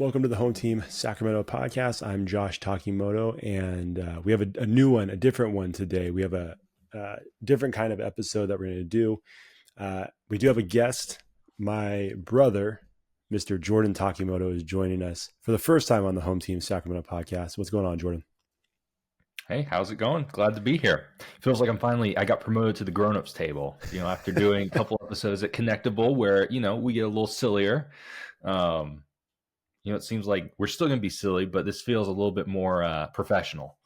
Welcome to the Home Team Sacramento podcast. I'm Josh Takimoto, and we have a new one, a different one today. We have a different kind of episode that we're going to do. We do have a guest. My brother, Mr. Jordan Takimoto, is joining us for the first time on the Home Team Sacramento podcast. What's going on, Jordan? Hey, how's it going? Glad to be here. Feels like I got promoted to the grown-ups table, after doing a couple episodes at Connectable where, we get a little sillier. It seems like we're still going to be silly, but this feels a little bit more professional.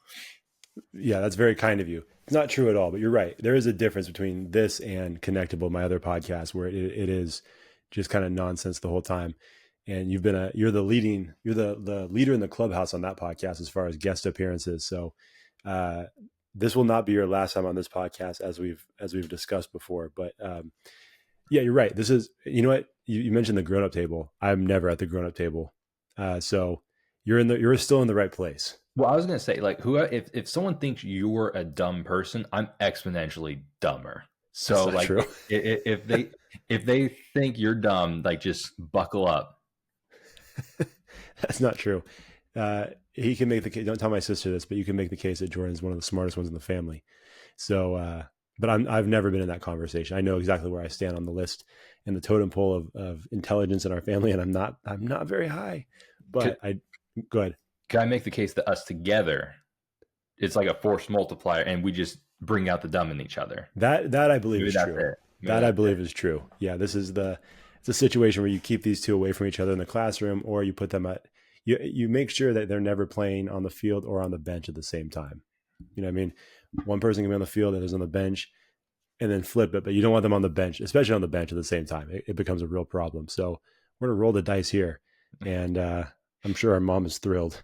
Yeah, that's very kind of you. It's not true at all, but you're right. There is a difference between this and Connectable, my other podcast, where it is just kind of nonsense the whole time. And you're the leader in the clubhouse on that podcast as far as guest appearances. So this will not be your last time on this podcast, as we've discussed before. But yeah, you're right. This is, you know what, you mentioned the grown-up table. I'm never at the grown-up table. So you're still in the right place. Well, I was going to say, if someone thinks you're a dumb person, I'm exponentially dumber. So true. if they think you're dumb, just buckle up. That's not true. He can make the case. Don't tell my sister this, but you can make the case that Jordan's one of the smartest ones in the family. So, but I've never been in that conversation. I know exactly where I stand on the list and the totem pole of intelligence in our family, and I'm not very high. But go ahead. Can I make the case that us together, it's like a force multiplier, and we just bring out the dumb in each other? That I believe is true. That I believe is true. Yeah, it's a situation where you keep these two away from each other in the classroom, or you put them you make sure that they're never playing on the field or on the bench at the same time. You know what I mean? One person can be on the field, others on the bench, and then flip it, but you don't want them on the bench, especially on the bench at the same time. It becomes a real problem. So we're going to roll the dice here. And I'm sure our mom is thrilled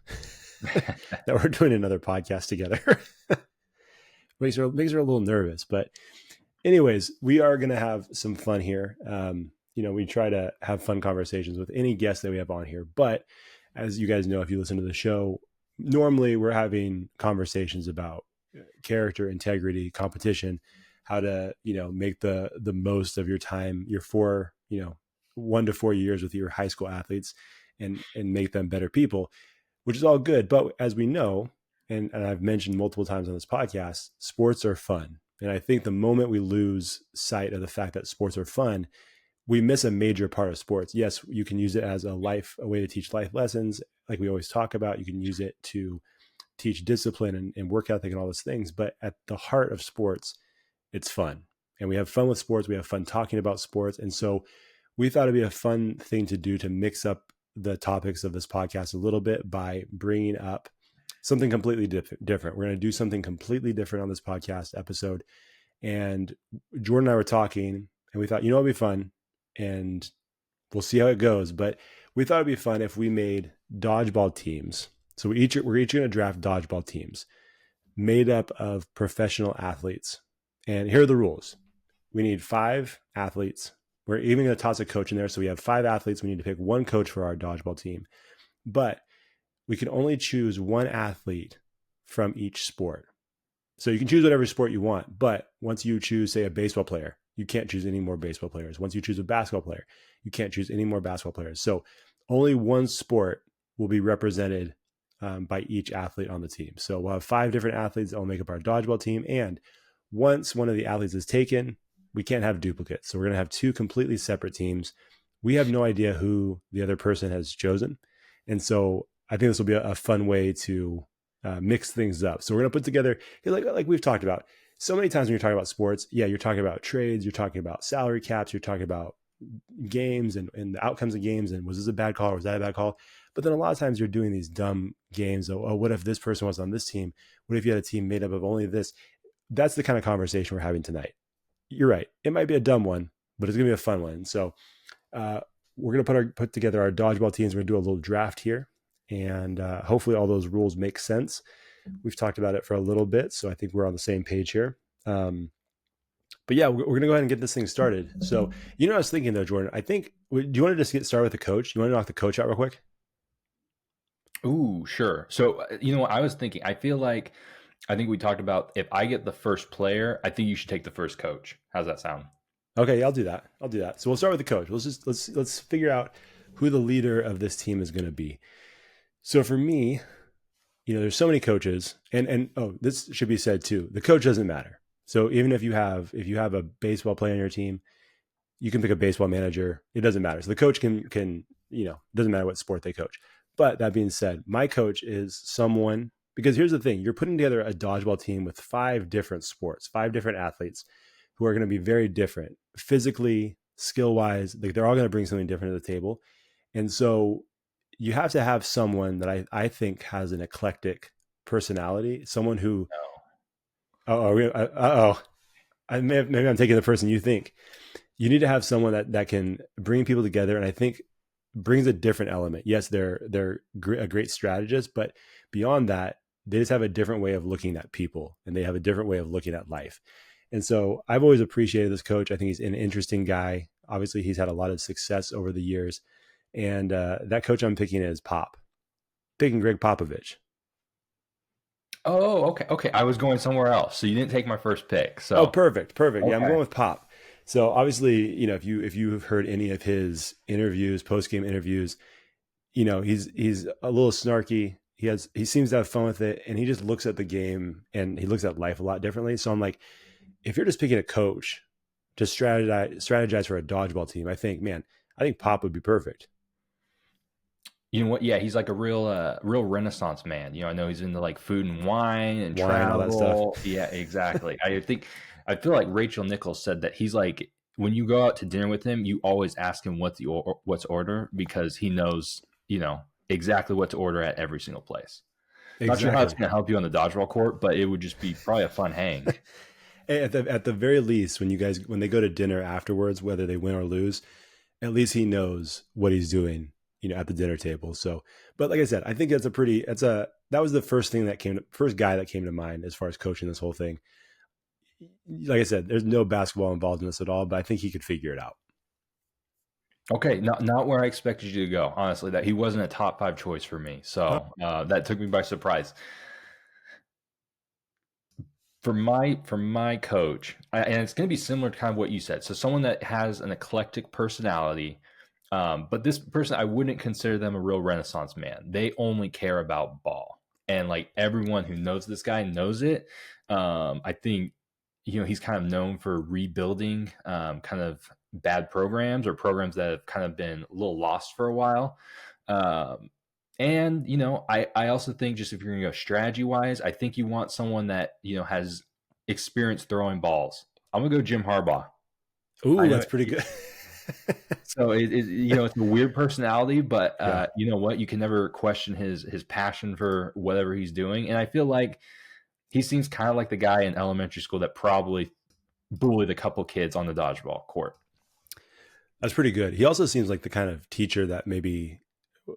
that we're doing another podcast together. makes her a little nervous. But anyways, we are going to have some fun here. We try to have fun conversations with any guest that we have on here. But as you guys know, if you listen to the show, normally we're having conversations about character, integrity, competition, how to, make the most of your time, your 1 to 4 years with your high school athletes and make them better people, which is all good. But as we know, and I've mentioned multiple times on this podcast, sports are fun. And I think the moment we lose sight of the fact that sports are fun, we miss a major part of sports. Yes, you can use it as a way to teach life lessons, like we always talk about. You can use it to teach discipline and work ethic and all those things. But at the heart of sports, it's fun. And we have fun with sports. We have fun talking about sports. And so we thought it'd be a fun thing to do to mix up the topics of this podcast a little bit by bringing up something completely different. We're going to do something completely different on this podcast episode. And Jordan and I were talking, and we thought, it'd be fun. And we'll see how it goes. But we thought it'd be fun if we made dodgeball teams. So we're each going to draft dodgeball teams made up of professional athletes. And here are the rules. We need 5 athletes. We're even going to toss a coach in there. So we have 5 athletes. We need to pick one coach for our dodgeball team. But we can only choose one athlete from each sport. So you can choose whatever sport you want. But once you choose, say, a baseball player, you can't choose any more baseball players. Once you choose a basketball player, you can't choose any more basketball players. So only one sport will be represented by each athlete on the team. So we'll have 5 different athletes that will make up our dodgeball team. And once one of the athletes is taken, we can't have duplicates. So we're going to have 2 completely separate teams. We have no idea who the other person has chosen. And so I think this will be a fun way to mix things up. So we're going to put together, like we've talked about so many times when you're talking about sports, you're talking about trades, you're talking about salary caps, you're talking about games and the outcomes of games. And was this a bad call or was that a bad call? But then a lot of times you're doing these dumb games. Oh, what if this person was on this team? What if you had a team made up of only this? That's the kind of conversation we're having tonight. You're right. It might be a dumb one, but it's going to be a fun one. So we're going to put together our dodgeball teams. We're going to do a little draft here. And hopefully all those rules make sense. We've talked about it for a little bit, so I think we're on the same page here. But yeah, we're going to go ahead and get this thing started. So, I was thinking though, Jordan, I think, do you want to just get started with the coach? You want to knock the coach out real quick? Ooh, sure. So, what I was thinking, I think we talked about if I get the first player, I think you should take the first coach. How's that sound? Okay, I'll do that. So we'll start with the coach. Let's figure out who the leader of this team is going to be. So for me, there's so many coaches, and this should be said too. The coach doesn't matter. So even if you have a baseball player on your team, you can pick a baseball manager. It doesn't matter. So the coach can doesn't matter what sport they coach. But that being said, my coach is someone, because here's the thing: you're putting together a dodgeball team with 5 different sports, 5 different athletes who are going to be very different physically, skill wise. Like they're all going to bring something different to the table, and so you have to have someone that I think has an eclectic personality, someone who, maybe I'm taking the person you think. You need to have someone that can bring people together, and I think brings a different element. Yes, they're a great strategist, but beyond that, they just have a different way of looking at people, and they have a different way of looking at life. And so I've always appreciated this coach. I think he's an interesting guy. Obviously, he's had a lot of success over the years. And that coach I'm picking is picking Gregg Popovich. Oh, okay. I was going somewhere else, so you didn't take my first pick. So Perfect. Okay. Yeah, I'm going with Pop. So obviously, if you've heard any of his interviews, post game interviews, he's a little snarky. He seems to have fun with it, and he just looks at the game and he looks at life a lot differently. So I'm like, if you're just picking a coach to strategize for a dodgeball team, I think Pop would be perfect. You know what? Yeah, he's like a real Renaissance man. I know he's into like food and wine and all that travel. stuff. Yeah, exactly. I feel like Rachel Nichols said that he's like, when you go out to dinner with him, you always ask him what's to order, because he knows, exactly what to order at every single place. Exactly. Not sure how it's going to help you on the dodgeball court, but it would just be probably a fun hang. At the very least, when they go to dinner afterwards, whether they win or lose, at least he knows what he's doing, at the dinner table. So, but like I said, I think that was the first guy that came to mind as far as coaching this whole thing. Like I said, there's no basketball involved in this at all, but I think he could figure it out. Okay, not where I expected you to go. Honestly, that he wasn't a top 5 choice for me. So that took me by surprise. For my coach, and it's going to be similar to kind of what you said. So someone that has an eclectic personality, but this person, I wouldn't consider them a real Renaissance man. They only care about ball, and like everyone who knows this guy knows it. I think he's kind of known for rebuilding kind of bad programs, or programs that have kind of been a little lost for a while. And, I also think, just if you're going to go strategy wise, I think you want someone that, has experience throwing balls. I'm going to go Jim Harbaugh. Ooh, that's pretty good. So it's a weird personality, but you know what? You can never question his passion for whatever he's doing. And I feel like he seems kind of like the guy in elementary school that probably bullied a couple kids on the dodgeball court. That's pretty good. He also seems like the kind of teacher that maybe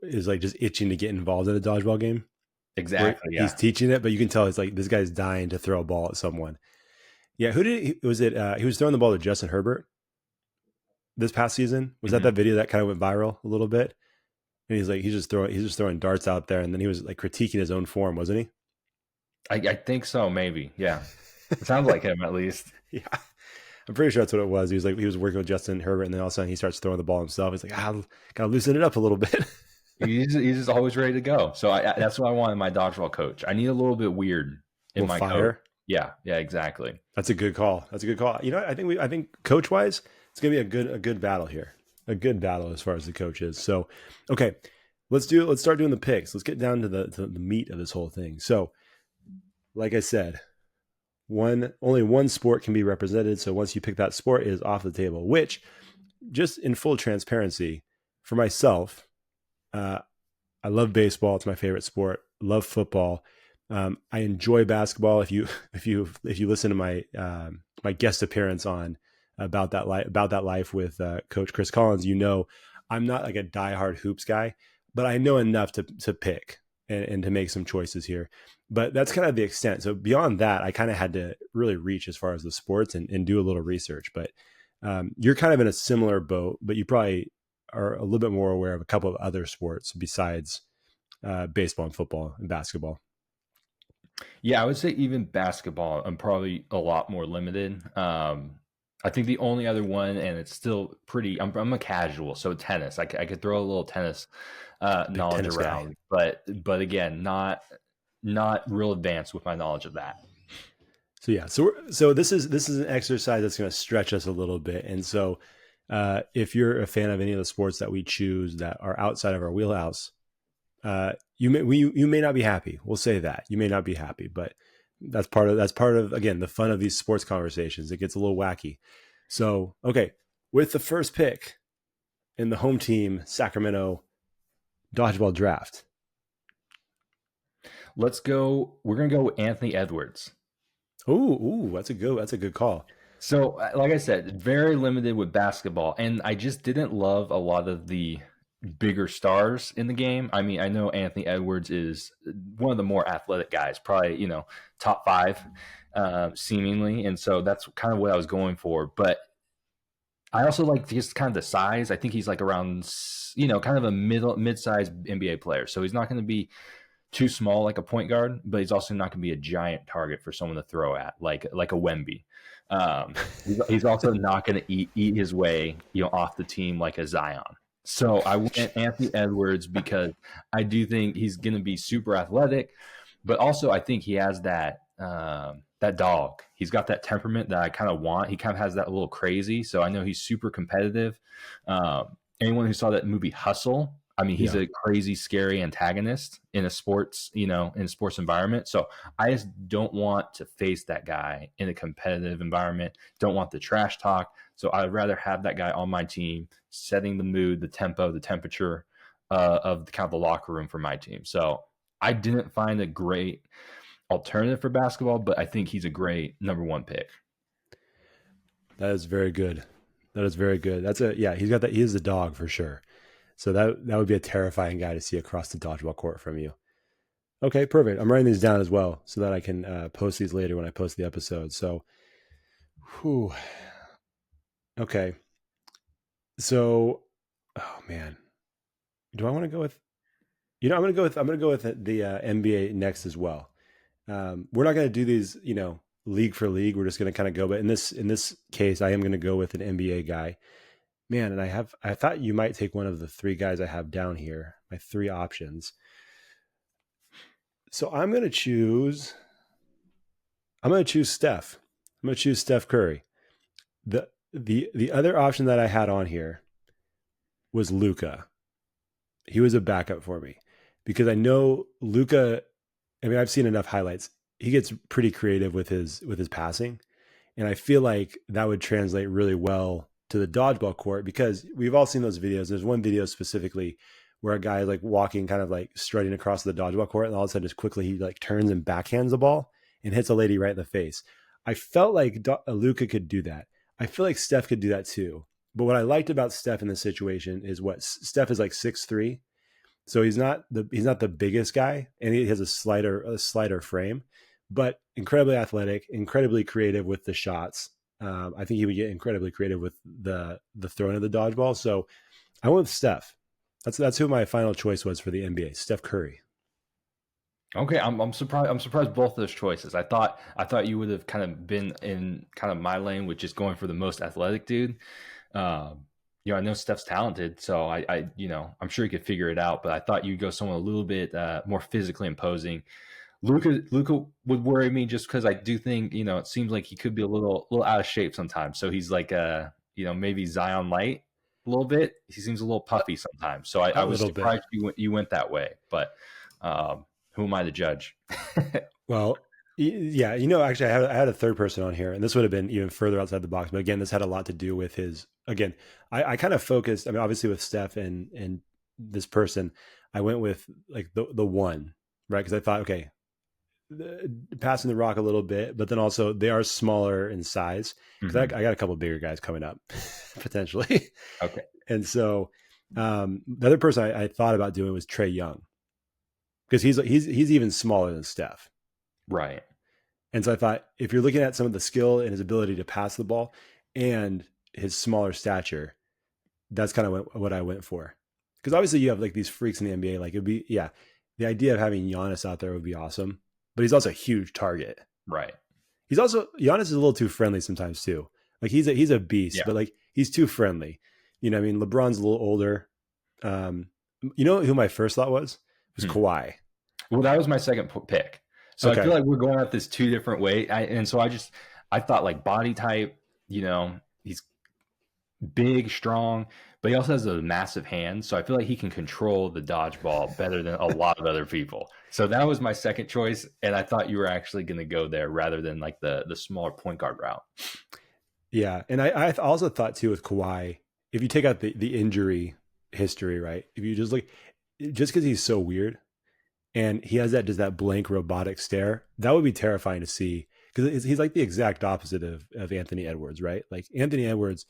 is like just itching to get involved in a dodgeball game. Exactly. Yeah. He's teaching it, but you can tell it's like this guy's dying to throw a ball at someone. Yeah. He was throwing the ball to Justin Herbert this past season. Was that video that kind of went viral a little bit? And he's just throwing darts out there. And then he was like critiquing his own form, wasn't he? I think so. Maybe. Yeah. It sounds like him, at least. Yeah. I'm pretty sure that's what it was. He was working with Justin Herbert, and then all of a sudden he starts throwing the ball himself. He's like, gotta loosen it up a little bit. He's just always ready to go. So that's what I want in my dodgeball coach. I need a little bit weird in my fire. Coach. Yeah, exactly. That's a good call. I think coach wise, it's gonna be a good battle here. A good battle as far as the coach is. So, okay, let's start doing the picks. Let's get down to the meat of this whole thing. So, like I said, only one sport can be represented. So once you pick that sport, it is off the table, which, just in full transparency, for myself, I love baseball. It's my favorite sport. Love football. I enjoy basketball. If you listen to my my guest appearance on about that life with Coach Chris Collins, I'm not like a diehard hoops guy, but I know enough to pick and to make some choices here. But that's kind of the extent. So beyond that, I kind of had to really reach as far as the sports and do a little research. But you're kind of in a similar boat, but you probably are a little bit more aware of a couple of other sports besides baseball and football and basketball. Yeah, I would say even basketball, I'm probably a lot more limited. I think the only other one, and it's still pretty. I'm a casual, so tennis. I could throw a little tennis Big knowledge tennis guy. around, but again, not real advanced with my knowledge of that. So yeah, so this is an exercise that's going to stretch us a little bit, and so if you're a fan of any of the sports that we choose that are outside of our wheelhouse, you may not be happy. We'll say that you may not be happy, but that's part of again the fun of these sports conversations. It gets a little wacky. So okay, with the first pick in the home team Sacramento dodgeball draft, let's go. We're gonna go with Anthony Edwards. Ooh, that's a good call. So, like I said, very limited with basketball, and I just didn't love a lot of the bigger stars in the game. I mean, I know Anthony Edwards is one of the more athletic guys, probably, top 5, seemingly. And so that's kind of what I was going for. But I also like just kind of the size. I think he's like around, kind of a mid-sized NBA player. So he's not going to be too small like a point guard, but he's also not going to be a giant target for someone to throw at, like a Wemby. He's also not going to eat his way, off the team like a Zion. So I went Anthony Edwards because I do think he's going to be super athletic, but also I think he has that dog. He's got that temperament that I kind of want. He kind of has that little crazy. So I know he's super competitive. Anyone who saw that movie Hustle, I mean, he's a crazy, scary antagonist in a sports, environment. So I just don't want to face that guy in a competitive environment. Don't want the trash talk. So I'd rather have that guy on my team, setting the mood, the tempo, the temperature of the locker room for my team. So I didn't find a great alternative for basketball, but I think he's a great number 1 pick. That is very good. He's got that. He is a dog for sure. So that would be a terrifying guy to see across the dodgeball court from you. Okay, perfect. I'm writing these down as well so that I can post these later when I post the episode. So, okay. So, oh man, do I want to go with? I'm going to go with the NBA next as well. We're not going to do these, league for league. We're just going to kind of go. But in this case, I am going to go with an NBA guy. Man, and I thought you might take one of the 3 guys I have down here, my 3 options. So I'm going to choose Steph. I'm going to choose Steph Curry. The other option that I had on here was Luka. He was a backup for me because I know Luka, I mean, I've seen enough highlights. He gets pretty creative with his passing, and I feel like that would translate really well to the dodgeball court because we've all seen those videos. There's one video specifically where a guy is like walking, kind of like strutting across the dodgeball court, and all of a sudden just quickly he like turns and backhands the ball and hits a lady right in the face. I felt like Luka could do that. I feel like Steph could do that too. But what I liked about Steph in this situation is what Steph is like 6'3", so he's not the biggest guy, and he has a slighter frame, but incredibly athletic, incredibly creative with the shots. I think he would get incredibly creative with the throwing of the dodgeball. So I went with Steph. That's who my final choice was for the NBA, Steph Curry. Okay, I'm surprised. I'm surprised both those choices. I thought you would have kind of been in kind of my lane with just going for the most athletic dude. I know Steph's talented, so I I'm sure he could figure it out. But I thought you'd go someone a little bit more physically imposing. Luka would worry me just because I do think it seems like he could be a little out of shape sometimes. So he's like maybe Zion light a little bit. He seems a little puffy sometimes. So I was surprised you went that way. But who am I to judge? Well, yeah, actually I had a third person on here, and this would have been even further outside the box. But again, this had a lot to do with his. Again, I kind of focused. I mean, obviously with Steph and this person, I went with like the one, right? Because I thought, okay, passing the rock a little bit, but then also they are smaller in size. Because I got a couple bigger guys coming up potentially. Okay, and so the other person I thought about doing was Trae Young, because he's even smaller than Steph. Right. And so I thought, if you're looking at some of the skill and his ability to pass the ball and his smaller stature, that's kind of what I went for. Because obviously you have like these freaks in the NBA. Like it'd be, the idea of having Giannis out there would be awesome, but he's also a huge target. Right. Giannis is a little too friendly sometimes too. Like he's a beast, Yeah. but like he's too friendly. You know, I mean, LeBron's a little older. You know who my first thought was? It was Kawhi. Well, that was my second pick. So I feel like we're going at this two different ways. I thought like body type, he's big, strong, but he also has a massive hand. So I feel like he can control the dodgeball better than a lot of other people. So that was my second choice. And I thought you were actually going to go there rather than like the smaller point guard route. Yeah. And I also thought too with Kawhi, if you take out the injury history, right? If you just because he's so weird and he has that blank robotic stare, that would be terrifying to see because he's like the exact opposite of Anthony Edwards, right? Like Anthony Edwards,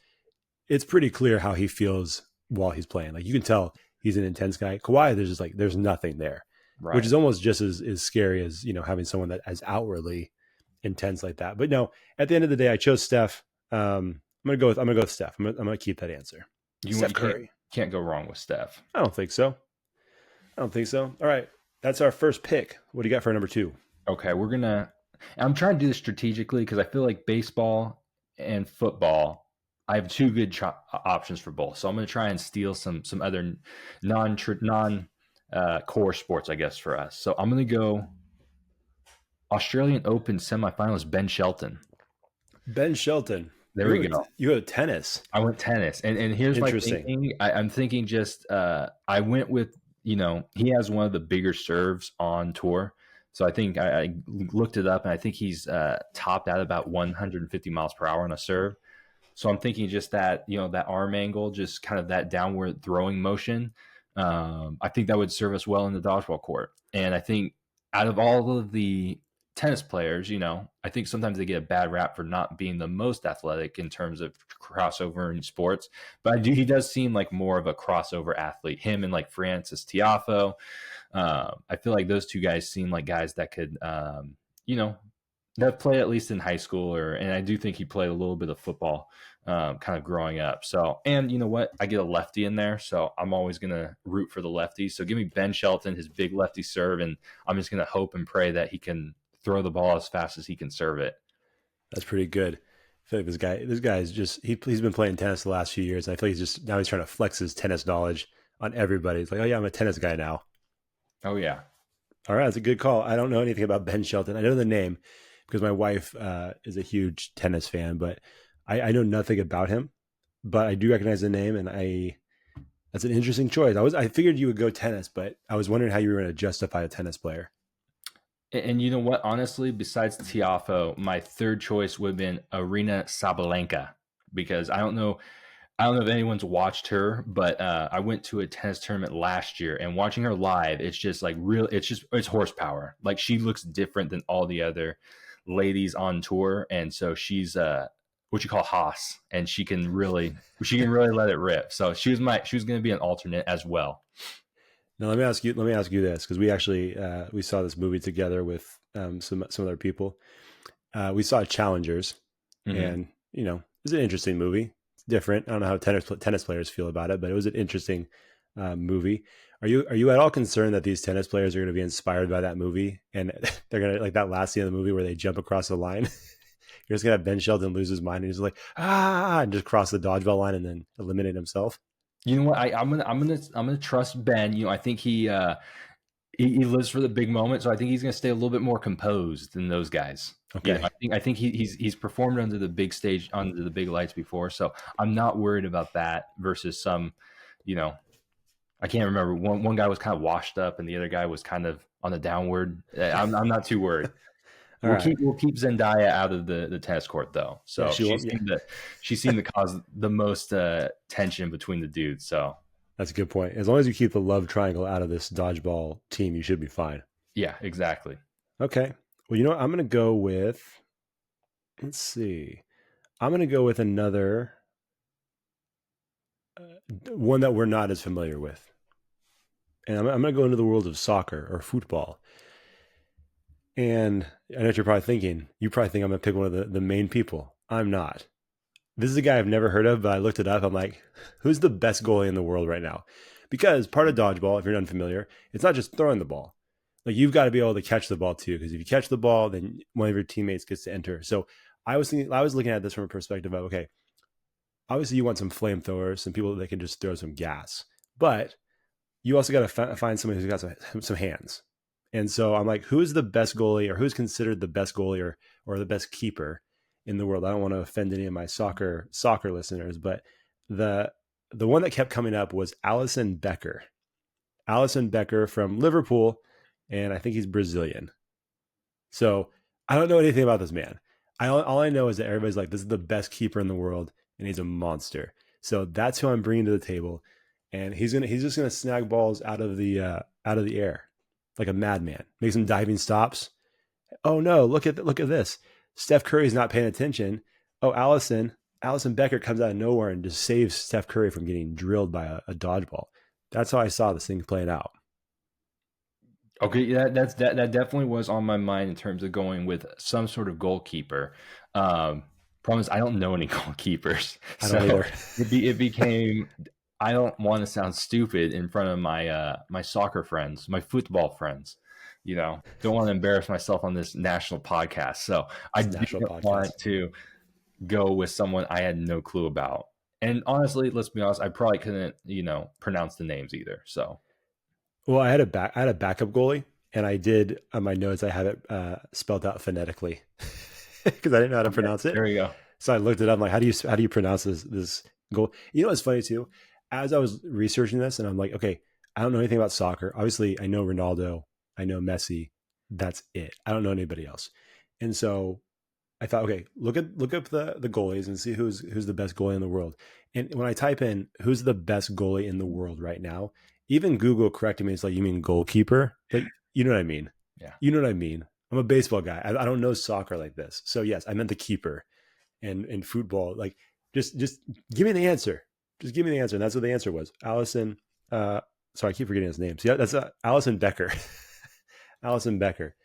it's pretty clear how he feels while he's playing. Like you can tell he's an intense guy. Kawhi, there's nothing there, Right. which is almost just as scary as, having someone that as outwardly intense like that. But no, at the end of the day, I chose Steph. I'm gonna go with Steph. I'm gonna keep that answer. Steph Curry. Can't go wrong with Steph. I don't think so. All right. That's our first pick. What do you got for number 2? Okay, I'm trying to do this strategically because I feel like baseball and football, I have two good options for both. So I'm going to try and steal some other non core sports, I guess, for us. So I'm going to go Australian Open semifinalist Ben Shelton. Ben Shelton. There we go. You go tennis. I went tennis, and here's my thinking. I'm thinking just I went with he has one of the bigger serves on tour. So I think I looked it up, and I think he's topped at about 150 miles per hour on a serve. So I'm thinking just that that arm angle, just kind of that downward throwing motion. I think that would serve us well in the dodgeball court. And I think out of all of the tennis players, I think sometimes they get a bad rap for not being the most athletic in terms of crossover in sports. But he does seem like more of a crossover athlete. Him and like Francis Tiafoe. I feel like those two guys seem like guys that could, that play at least in high school, and I do think he played a little bit of football, kind of growing up. So, and you know what? I get a lefty in there, so I'm always going to root for the lefty. So give me Ben Shelton, his big lefty serve, and I'm just going to hope and pray that he can throw the ball as fast as he can serve it. That's pretty good. I feel like this guy is just, he's been playing tennis the last few years. And I feel like he's trying to flex his tennis knowledge on everybody. It's like, oh yeah, I'm a tennis guy now. Oh yeah. All right. That's a good call. I don't know anything about Ben Shelton. I know the name because my wife is a huge tennis fan, but I know nothing about him, but I do recognize the name, and that's an interesting choice. I figured you would go tennis, but I was wondering how you were going to justify a tennis player. And you know what? Honestly, besides Tiafoe, my third choice would have been Aryna Sabalenka, because I don't know if anyone's watched her, but I went to a tennis tournament last year, and watching her live, it's just like it's horsepower. Like she looks different than all the other ladies on tour, and so she's what you call Haas, and she can really let it rip. So she was going to be an alternate as well. Now let me ask you this, because we actually we saw this movie together with some other people. We saw Challengers, and it's an interesting movie. It's different. I don't know how tennis players feel about it, but it was an interesting movie. Are you at all concerned that these tennis players are going to be inspired by that movie, and they're going to, like that last scene of the movie where they jump across the line? You're just going to have Ben Shelton lose his mind, and he's like, and just cross the dodgeball line and then eliminate himself. You know what? I'm gonna trust Ben. I think he lives for the big moment, so I think he's gonna stay a little bit more composed than those guys. Okay. I think he's performed under the big stage, under the big lights before, so I'm not worried about that. Versus some, I can't remember. One guy was kind of washed up, and the other guy was kind of on the downward. I'm not too worried. We'll keep Zendaya out of the tennis court, though. So yeah, she seemed to cause the most tension between the dudes. So that's a good point. As long as you keep the love triangle out of this dodgeball team, you should be fine. Yeah, exactly. Okay. Well, I'm going to go with. Let's see. I'm going to go with another one that we're not as familiar with, and I'm going to go into the world of soccer or football. And I know what you're probably thinking. You probably think I'm going to pick one of the main people. I'm not. This is a guy I've never heard of, but I looked it up. I'm like, who's the best goalie in the world right now? Because part of dodgeball, if you're unfamiliar, it's not just throwing the ball. Like you've got to be able to catch the ball too, because if you catch the ball, then one of your teammates gets to enter. So I was looking at this from a perspective of, okay, obviously you want some flamethrowers, some people that can just throw some gas, but you also got to find somebody who's got some hands. And so I'm like, who's the best goalie, or who's considered the best goalie or the best keeper in the world? I don't want to offend any of my soccer listeners, but the one that kept coming up was Alisson Becker. Alisson Becker from Liverpool, and I think he's Brazilian. So I don't know anything about this man. All I know is that everybody's like, this is the best keeper in the world, and he's a monster. So that's who I'm bringing to the table, and he's just gonna snag balls out of the air like a madman, make some diving stops. Oh no, look at this. Steph Curry's not paying attention. Oh, Alisson Becker comes out of nowhere and just saves Steph Curry from getting drilled by a dodgeball. That's how I saw this thing playing out. Okay, that definitely was on my mind in terms of going with some sort of goalkeeper. Problem is, I don't know any goalkeepers, I don't either. It became. I don't want to sound stupid in front of my my soccer friends, my football friends. Don't want to embarrass myself on this national podcast. So I didn't want to go with someone I had no clue about. And honestly, let's be honest, I probably couldn't, pronounce the names either. So, well, I had a backup goalie, and I did on my notes. I had it spelled out phonetically because I didn't know how to pronounce it. There you go. So I looked it up. I'm like, how do you pronounce this goal? What's funny too? As I was researching this, and I'm like, okay, I don't know anything about soccer. Obviously, I know Ronaldo, I know Messi. That's it. I don't know anybody else. And so I thought, okay, look up the goalies and see who's the best goalie in the world. And when I type in who's the best goalie in the world right now, even Google corrected me. It's like, you mean goalkeeper? Like, you know what I mean? Yeah. You know what I mean? I'm a baseball guy. I don't know soccer like this. So yes, I meant the keeper. And in football, like, just give me the answer. Just give me the answer. And that's what the answer was. Alisson, sorry, I keep forgetting his name. So yeah, that's Alisson Becker. Alisson Becker.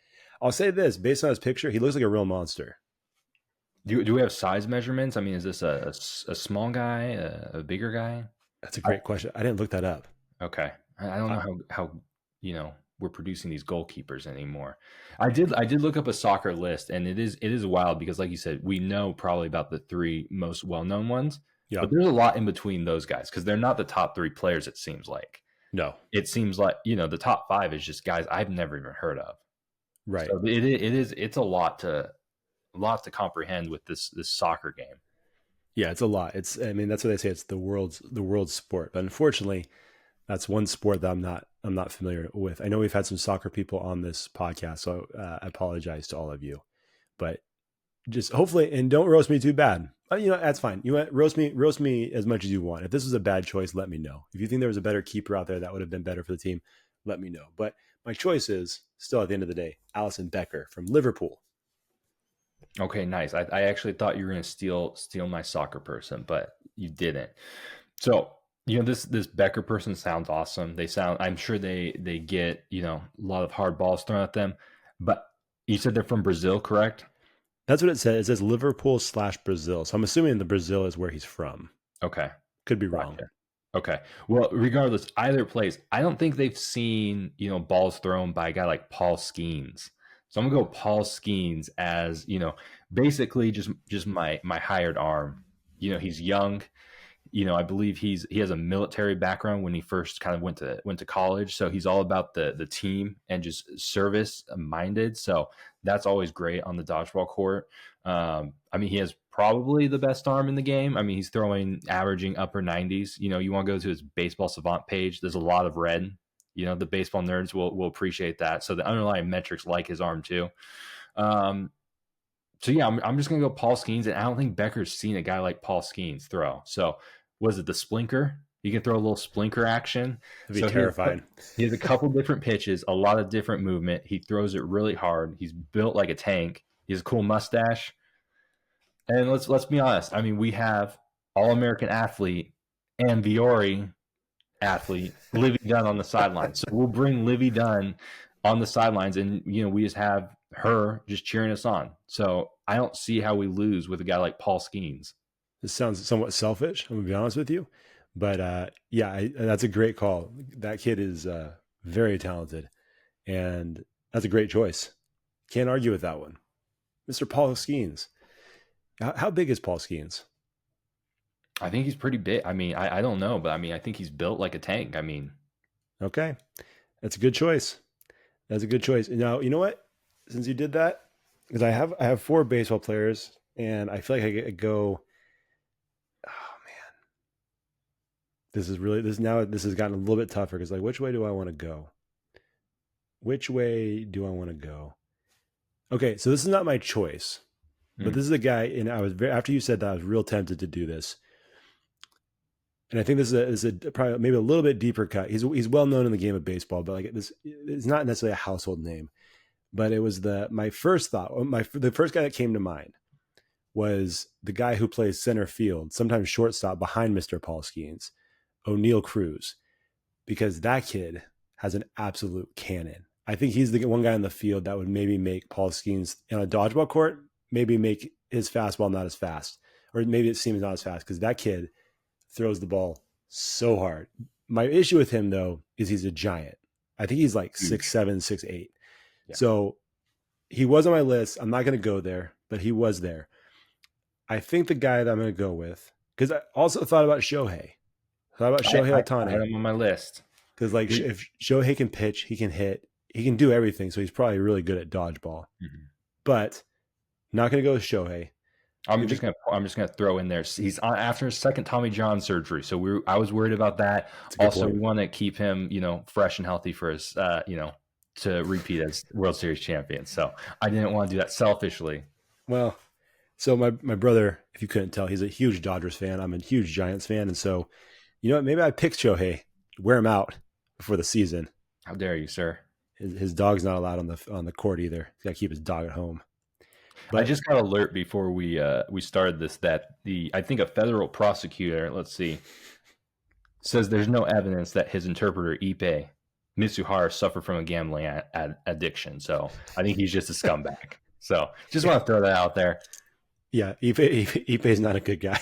I'll say this, based on his picture, he looks like a real monster. Do we have size measurements? I mean, is this a small guy, a bigger guy? That's a great question. I didn't look that up. Okay. I don't know how we're producing these goalkeepers anymore. I did look up a soccer list, and it is wild because, like you said, we know probably about the three most well-known ones. Yeah. But there's a lot in between those guys because they're not the top three players, it seems like. No. It seems like, the top five is just guys I've never even heard of. Right. So it's a lot to comprehend with this soccer game. Yeah, it's a lot. That's what they say, it's the world's sport. But unfortunately, that's one sport that I'm not familiar with. I know we've had some soccer people on this podcast, so I apologize to all of you. But just hopefully, and don't roast me too bad. That's fine. You roast me as much as you want. If this was a bad choice, let me know. If you think there was a better keeper out there that would have been better for the team, let me know. But my choice is still, at the end of the day, Alisson Becker from Liverpool. Okay, nice. I actually thought you were going to steal my soccer person, but you didn't. So, this Becker person sounds awesome. I'm sure they get, a lot of hard balls thrown at them. But you said they're from Brazil, correct? That's what it says. It says Liverpool/Brazil. So I'm assuming the Brazil is where he's from. Okay. Could be wrong. Gotcha. Okay. Well, regardless, either place, I don't think they've seen, balls thrown by a guy like Paul Skenes. So I'm going to go Paul Skenes as, basically just my hired arm. He's young. I believe he has a military background when he first kind of went to college. So he's all about the team and just service minded. So that's always great on the dodgeball court. He has probably the best arm in the game. He's averaging upper 90s. You want to go to his baseball savant page. There's a lot of red. The baseball nerds will appreciate that. So the underlying metrics like his arm too. So yeah, I'm just going to go Paul Skenes, and I don't think Becker's seen a guy like Paul Skenes throw. So was it the splinker? You can throw a little splinker action. It'd be terrifying. He has a couple different pitches, a lot of different movement. He throws it really hard. He's built like a tank. He has a cool mustache. And let's be honest. We have All-American athlete and Viore athlete, Livy Dunn, on the sidelines. So we'll bring Livy Dunn on the sidelines, and we just have her just cheering us on. So I don't see how we lose with a guy like Paul Skenes. This sounds somewhat selfish, I'm gonna be honest with you, but that's a great call. That kid is very talented, and that's a great choice. Can't argue with that one, Mr. Paul Skenes. How big is Paul Skenes? I think he's pretty big. I mean, I don't know, but I mean, I think he's built like a tank. I mean, Okay, that's a good choice. That's a good choice. Now, you know what? Since you did that, because I have 4 baseball players, and I feel like I could go. Oh man, this has gotten a little bit tougher because like, which way do I want to go? Which way do I want to go? Okay, so this is not my choice, but this is a guy, and after you said that, I was real tempted to do this. And I think this is a probably maybe a little bit deeper cut. He's well known in the game of baseball, but like this is not necessarily a household name. But it was my first thought. The first guy that came to mind was the guy who plays center field, sometimes shortstop behind Mr. Paul Skenes, O'Neal Cruz, because that kid has an absolute cannon. I think he's the one guy in the field that would maybe make Paul Skenes in a dodgeball court, maybe make his fastball not as fast, or maybe it seems not as fast because that kid throws the ball so hard. My issue with him though is he's a giant. I think he's like 6'7", 6'8". Yeah. So he was on my list. I'm not going to go there, but he was there. I think the guy that I'm going to go with, because I also thought about Shohei. Shohei Ohtani. I had him on my list. Because like if Shohei can pitch, he can hit, he can do everything. So he's probably really good at dodgeball. Mm-hmm. But not going to go with Shohei. I'm just gonna throw in there. He's on after his second Tommy John surgery, so I was worried about that. Also, we want to keep him, fresh and healthy for his, to repeat as World Series champion. So I didn't want to do that selfishly. Well, so my brother, if you couldn't tell, he's a huge Dodgers fan. I'm a huge Giants fan, and so you know what? Maybe I picked Shohei, wear him out before the season. How dare you, sir? His dog's not allowed on the court either. He's got to keep his dog at home. But I just got an alert before we started this that I think a federal prosecutor, let's see, says there's no evidence that his interpreter Ippei Mitsuhara suffered from a gambling addiction. So I think he's just a scumbag. So just want to throw that out there. Yeah, Ippei's not a good guy.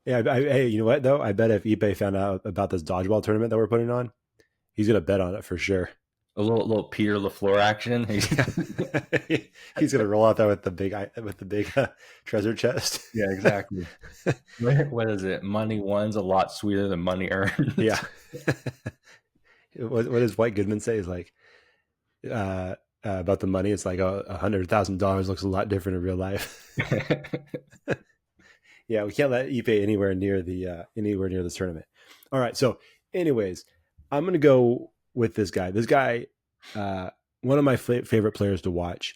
Yeah, hey, you know what though? I bet if Ippei found out about this dodgeball tournament that we're putting on, he's gonna bet on it for sure. A little Peter LaFleur action. He's gonna roll out there with the big treasure chest. Yeah, exactly. What is it? Money won's a lot sweeter than money earned. Yeah. What does White Goodman say? Is like about the money. It's like $100,000 looks a lot different in real life. Yeah, we can't let Ippei anywhere near this tournament. All right. So, anyways, I'm gonna go with this guy. This guy, one of my favorite players to watch.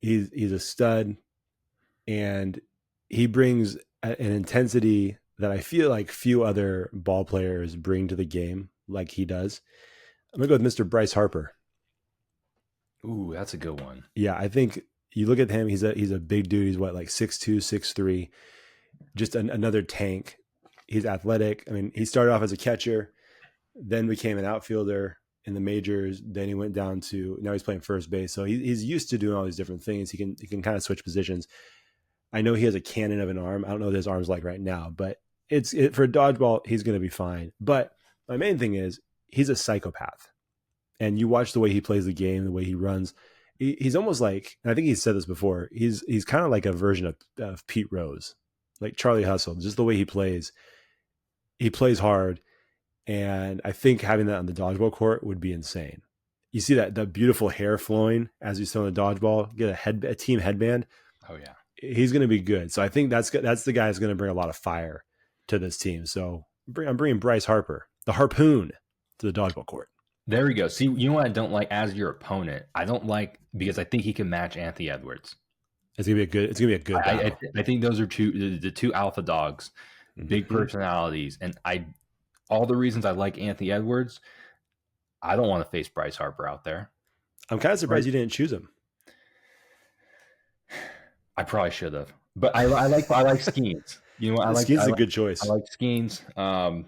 He's a stud, and he brings an intensity that I feel like few other ball players bring to the game like he does. I'm gonna go with Mr. Bryce Harper. Ooh, that's a good one. Yeah, I think you look at him. He's a big dude. He's what, like 6'2", 6'3", just another tank. He's athletic. I mean, he started off as a catcher, then became an outfielder in the majors. Then he went down to, now he's playing first base. So he's used to doing all these different things. He can kind of switch positions. I know he has a cannon of an arm. I don't know what his arm's like right now, but for a dodgeball, he's going to be fine. But my main thing is he's a psychopath. And you watch the way he plays the game, the way he runs. He's almost like, and I think he's said this before, he's kind of like a version of Pete Rose, like Charlie Hustle, just the way he plays. He plays hard. And I think having that on the dodgeball court would be insane. You see that beautiful hair flowing as you throw the dodgeball, get a team headband. Oh yeah. He's going to be good. So I think that's the guy who's going to bring a lot of fire to this team. So I'm bringing Bryce Harper, the harpoon, to the dodgeball court. There we go. See, you know what I don't like as your opponent? I don't like, because I think he can match Anthony Edwards. It's gonna be a good battle. I think those are the two alpha dogs, big personalities, and all the reasons I like Anthony Edwards, I don't want to face Bryce Harper out there. I'm kind of surprised you didn't choose him. I probably should have, but I like Skenes. You know, Skenes is a good choice. I like Skenes.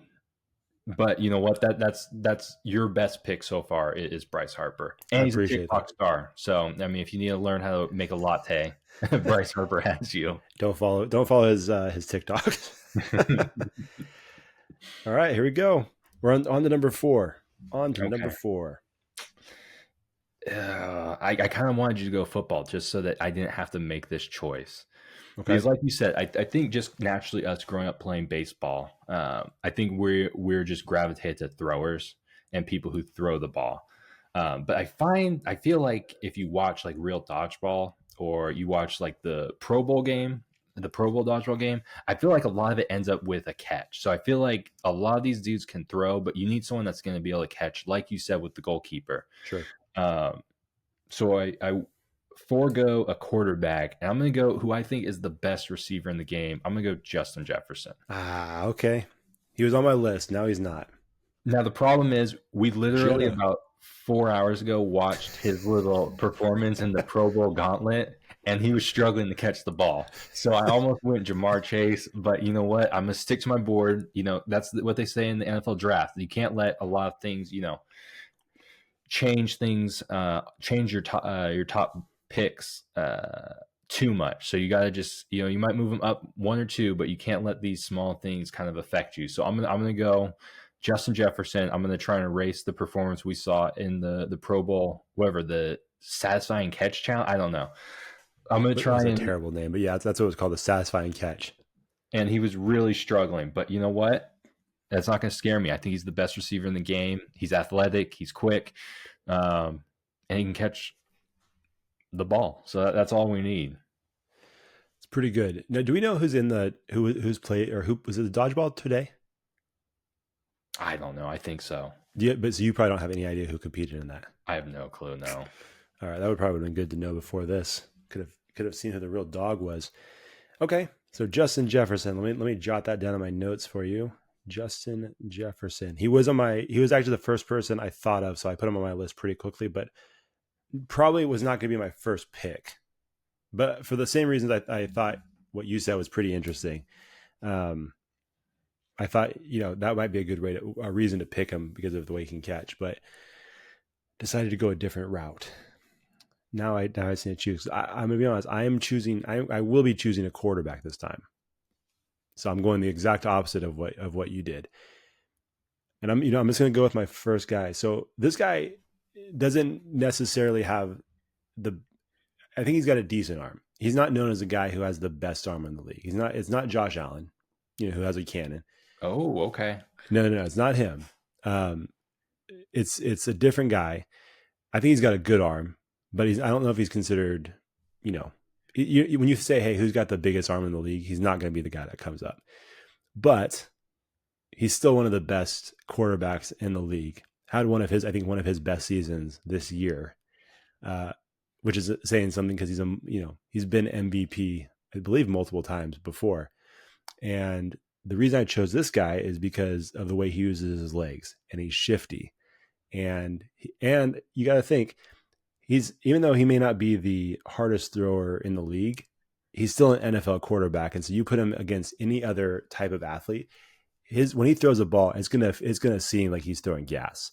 But you know what? That's your best pick so far is Bryce Harper, and he's a TikTok star. So I mean, if you need to learn how to make a latte, Bryce Harper has you. Don't follow his TikTok. All right, here we go. We're on to number 4. Number 4. I kind of wanted you to go football just so that I didn't have to make this choice. Okay. Because, like you said, I think just naturally us growing up playing baseball, I think we're just gravitated to throwers and people who throw the ball. But I feel like if you watch like real dodgeball or you watch like the Pro Bowl game, the Pro Bowl dodgeball game, I feel like a lot of it ends up with a catch. So I feel like a lot of these dudes can throw, but you need someone that's going to be able to catch, like you said with the goalkeeper. Sure. So I forego a quarterback, and I'm going to go who I think is the best receiver in the game. I'm going to go Justin Jefferson. Okay. He was on my list. Now he's not. Now, the problem is we literally about 4 hours ago watched his little performance in the Pro Bowl gauntlet, and he was struggling to catch the ball. So I almost went Jamar Chase, but you know what? I'm going to stick to my board. You know, that's what they say in the NFL draft. You can't let a lot of things, you know, change your top picks too much. So you got to just, you know, you might move them up 1 or 2, but you can't let these small things kind of affect you. So I'm gonna go Justin Jefferson. I'm going to try and erase the performance we saw in the Pro Bowl, whatever, the satisfying catch challenge. I don't know. I'm going to try a terrible name, but yeah, that's what it's called, the satisfying catch. And he was really struggling, but you know what? That's not going to scare me. I think he's the best receiver in the game. He's athletic. He's quick. And he can catch the ball. So that's all we need. It's pretty good. Now, do we know who's played, or who was it, the dodgeball today? I don't know. I think so. Yeah, but so you probably don't have any idea who competed in that. I have no clue. No. All right, that would probably have been good to know before this. Could have seen who the real dog was. Okay, so Justin Jefferson. Let me jot that down in my notes for you. Justin Jefferson. He was actually the first person I thought of, so I put him on my list pretty quickly, but probably was not going to be my first pick. But for the same reasons I thought what you said was pretty interesting. I thought, you know, that might be a reason to pick him because of the way he can catch, but decided to go a different route. Now I just need to choose. I'm gonna be honest. I will be choosing a quarterback this time. So I'm going the exact opposite of what you did. And I'm just going to go with my first guy. So this guy doesn't necessarily have I think he's got a decent arm. He's not known as a guy who has the best arm in the league. It's not Josh Allen, you know, who has a cannon. Oh, okay. No, it's not him. It's a different guy. I think he's got a good arm, but I don't know if he's considered, you know, when you say, hey, who's got the biggest arm in the league, he's not going to be the guy that comes up. But he's still one of the best quarterbacks in the league. Had one of his best seasons this year, which is saying something because he's been MVP, I believe, multiple times before. And the reason I chose this guy is because of the way he uses his legs, and he's shifty. And you got to think, even though he may not be the hardest thrower in the league, he's still an NFL quarterback. And so you put him against any other type of athlete, when he throws a ball, it's gonna seem like he's throwing gas.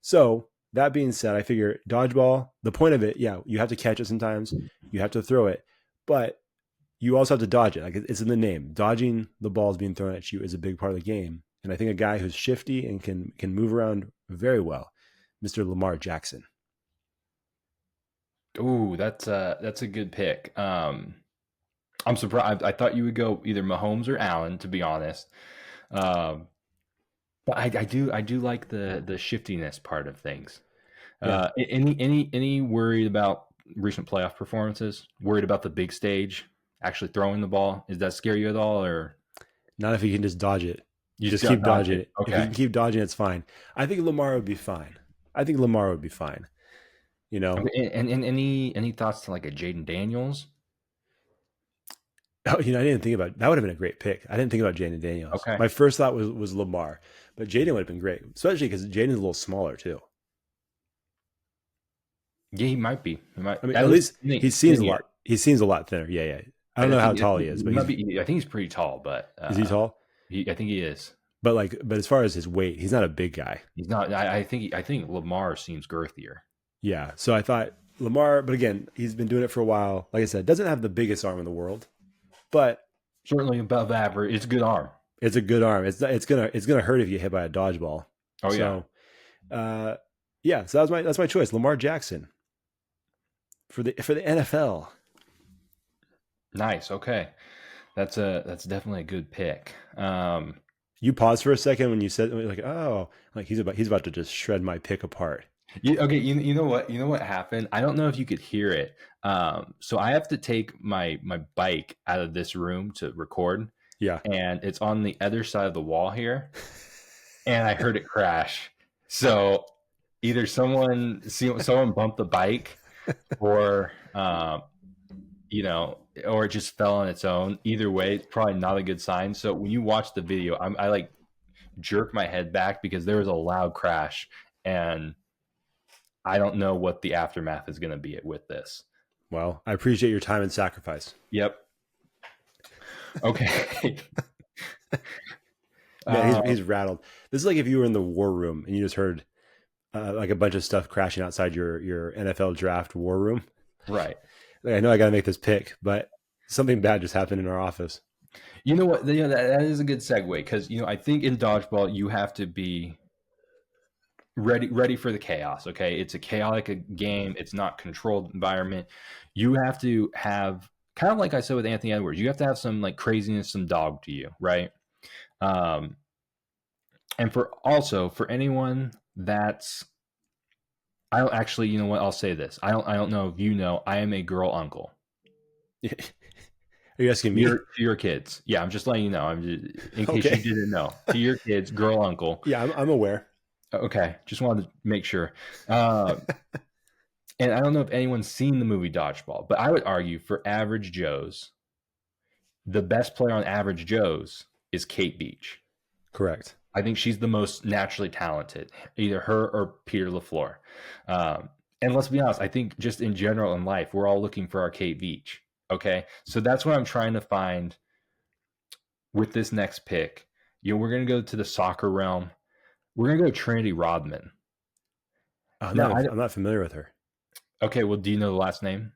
So that being said, I figure dodgeball, the point of it, yeah, you have to catch it sometimes, you have to throw it, but you also have to dodge it. Like, it's in the name. Dodging the balls being thrown at you is a big part of the game. And I think a guy who's shifty and can move around very well, Mr. Lamar Jackson. Ooh, that's a good pick. I'm surprised. I thought you would go either Mahomes or Allen, to be honest. But I do like the shiftiness part of things. Yeah. Any worried about recent playoff performances? Worried about the big stage? Actually throwing the ball? Does that scare you at all, or not if you can just dodge it? You just keep dodging it. Okay. If you can keep dodging, it's fine. I think Lamar would be fine. You know. And any thoughts to like a Jaden Daniels? Oh, I didn't think about it. That would have been a great pick. I didn't think about Jaden Daniels. Okay. My first thought was Lamar, but Jaden would have been great, especially because Jaden's a little smaller too. Yeah, he might be. He might. I mean, at least he seems a lot. He seems a lot thinner. Yeah. I don't know how tall he is, but I think he's pretty tall. But is he tall? I think he is. But as far as his weight, he's not a big guy. He's not. I think Lamar seems girthier. Yeah. So I thought Lamar, but again, he's been doing it for a while. Like I said, doesn't have the biggest arm in the world, but certainly above average. It's a good arm. It's a good arm. It's gonna hurt if you hit by a dodgeball. Oh yeah. So, yeah. So that's my choice, Lamar Jackson. for the NFL. Nice. Okay. That's definitely a good pick. You paused for a second when you said, like, oh, like he's about to just shred my pick apart. Okay, you know what? You know what happened? I don't know if you could hear it. So I have to take my bike out of this room to record. Yeah. And it's on the other side of the wall here. And I heard it crash. So either someone bumped the bike, or or it just fell on its own. Either way, it's probably not a good sign. So when you watch the video, I like jerk my head back because there was a loud crash, and I don't know what the aftermath is going to be with this. Well, I appreciate your time and sacrifice. Yep. Okay. Yeah, he's rattled. This is like if you were in the war room and you just heard like a bunch of stuff crashing outside your NFL draft war room. Right. Like, I know I got to make this pick, but something bad just happened in our office. You know what? That is a good segue, because I think in dodgeball you have to be ready for the chaos. Okay, it's a chaotic game. It's not controlled environment. You have to have, kind of like I said with Anthony Edwards, you have to have some like craziness, some dog to you, right? And for anyone that's, I don't actually, you know what? I'll say this. I don't know if you know, I am a girl uncle. Are you asking me? To your kids? Yeah, I'm just letting you know. I'm just, in case you didn't know, to your kids, girl uncle. Yeah, I'm aware. Okay, just wanted to make sure. And I don't know if anyone's seen the movie Dodgeball, but I would argue for Average Joe's, the best player on Average Joe's is Kate Beach. Correct. I think she's the most naturally talented, either her or Peter LaFleur. And let's be honest, I think just in general in life, we're all looking for our Kate Beach. Okay, so that's what I'm trying to find with this next pick. We're going to go to the soccer realm. We're going to go Trinity Rodman. I'm not familiar with her. Okay, well, do you know the last name?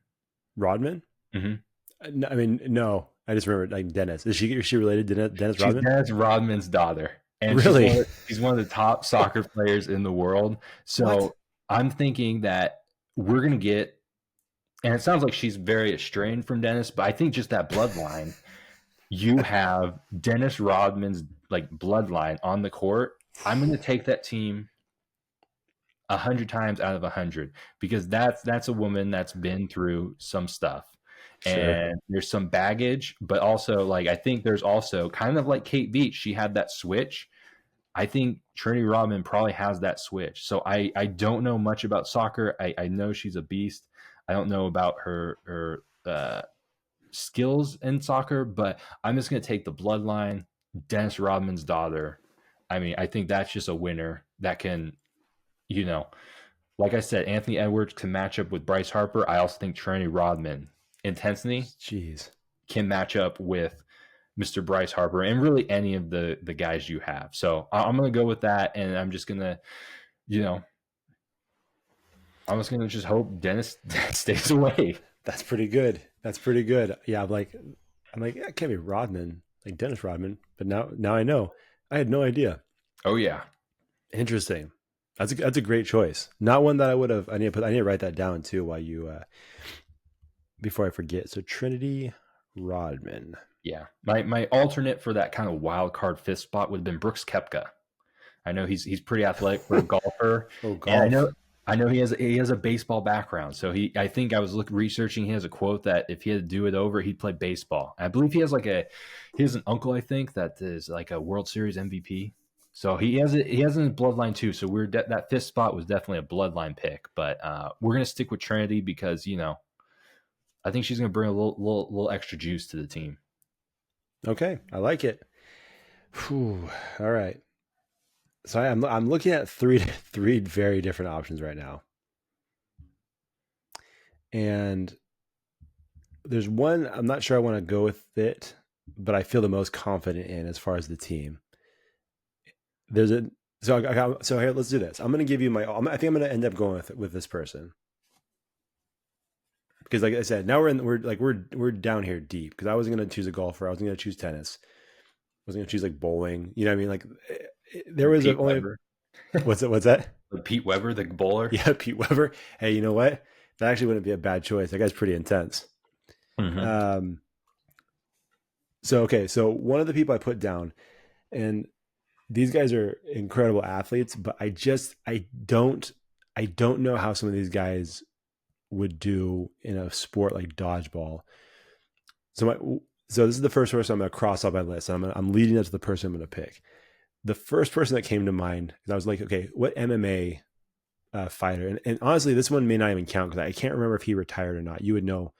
Rodman? Mm-hmm. No, I mean, no. I just remember like Dennis. Is she related to Dennis Rodman? She's Dennis Rodman's daughter. And really? She's one of the top soccer players in the world. So what? I'm thinking that we're going to get, and it sounds like she's very estranged from Dennis, but I think just that bloodline, you have Dennis Rodman's like bloodline on the court. I'm going to take that team 100 times out of 100, because that's a woman that's been through some stuff. Sure. And there's some baggage, but also like I think there's also kind of like Kate Beach, she had that switch. I think Trinity Rodman probably has that switch. So I don't know much about soccer. I know she's a beast. I don't know about her skills in soccer, but I'm just going to take the bloodline, Dennis Rodman's daughter. I mean, I think that's just a winner that can, like I said, Anthony Edwards can match up with Bryce Harper. I also think Trinity Rodman intensity can match up with Mr. Bryce Harper and really any of the guys you have. So I'm going to go with that, and I'm just going to, I'm just going to just hope Dennis stays away. That's pretty good. Yeah, I'm like, yeah, it can't be Rodman, like Dennis Rodman. But now I know. I had no idea. Oh yeah, interesting. That's a great choice. Not one that I would have. I need to write that down too while you before I forget. So Trinity Rodman. Yeah, my alternate for that kind of wild card fifth spot would have been Brooks Koepka. I know he's pretty athletic for a golfer. Oh, golf. And I know he has a baseball background. So I think I was researching. He has a quote that if he had to do it over, he'd play baseball. I believe he has an uncle, I think, that is like a World Series MVP. So he has in his bloodline too. So that fifth spot was definitely a bloodline pick. But we're gonna stick with Trinity because I think she's gonna bring a little extra juice to the team. Okay, I like it. Whew. All right. So I'm looking at three very different options right now, and there's one I'm not sure I want to go with it, but I feel the most confident in as far as the team. So here, let's do this. I'm going to give you I think I'm going to end up going with this person, because like I said, now we're down here deep, because I wasn't going to choose a golfer. I wasn't going to choose tennis. I wasn't going to choose like bowling. You know what I mean? Like there was only, what's that? Pete Weber, the bowler. Yeah. Pete Weber. Hey, you know what? that actually wouldn't be a bad choice. That guy's pretty intense. Mm-hmm. So one of the people I put down, and these guys are incredible athletes, but I don't know how some of these guys would do in a sport like dodgeball. So this is the first person I'm going to cross off my list. I'm leading up to the person I'm going to pick. The first person that came to mind, I was like, okay, what MMA fighter? And honestly, this one may not even count because I can't remember if he retired or not. You would know